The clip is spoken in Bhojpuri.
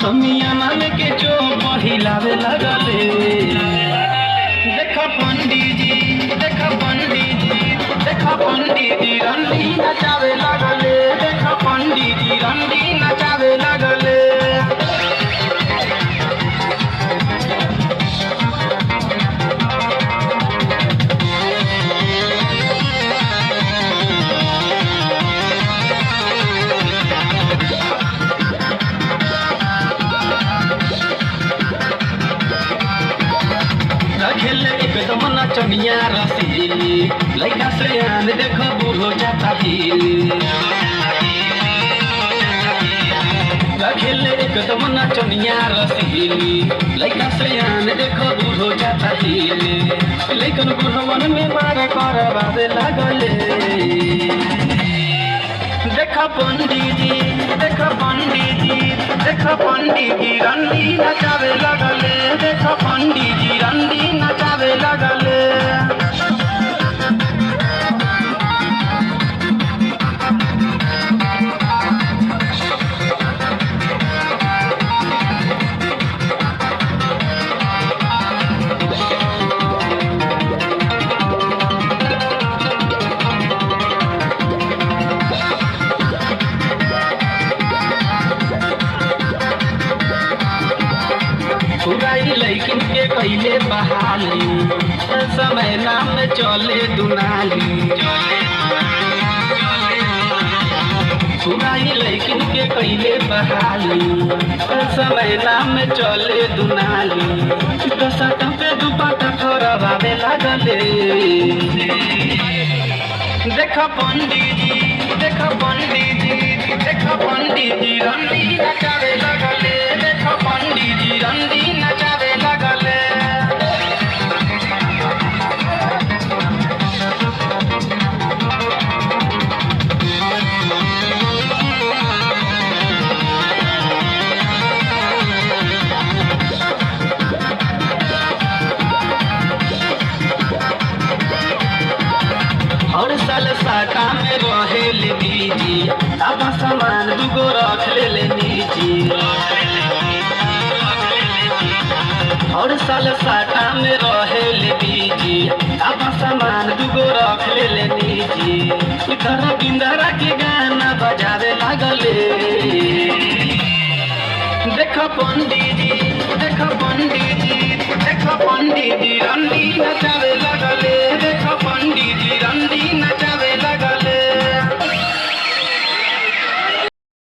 समियाना में के जो पहिलावे लगले। देखा पंडित जी, देखा पंडित जी, देखा पंडित जी रंडी नचावे लगले। देखा पंडित जी रंडी नचावे लगले। खेले एकदम नचनिया रसीली, लइका से आन देखो बूढ़ो जाता हिली। खेले एकदम नचनिया रसीली, लइका से आन देखो बूढ़ो जाता हिली। लेकिन बुढ़वन में मार करवावे लगले। देखा पंडित जी, देखा पंडित जी, देखा पंडित जी रंडी नचावे लगले। देखा पंडित जी रंडी नचावे लगले। सुराई लैकिन के कैले बहाली, समय नाम में चले दुनाली। सुराई लैकिन के कैले बहाली, समय नाम में चले दुनाली। दशक पे दुपट्टा थोड़ावे लगले। देखा पंडित जी, देखा पंडित जी, देखा पंडित जी रंडी नचावे लगले। देखा पंडित जी रंडी नचावे लगले। हर साल साटा में रहेल बीजी, अब सामान दुगो रख ले निजी। हर साल साटा में रहेल बीजी, अब सामान दुगो रख ले निजी। इधर बिंदरा के गाना बजावे लगले। देखा पंडित जी, देखा पंडित जी, देखा पंडित जी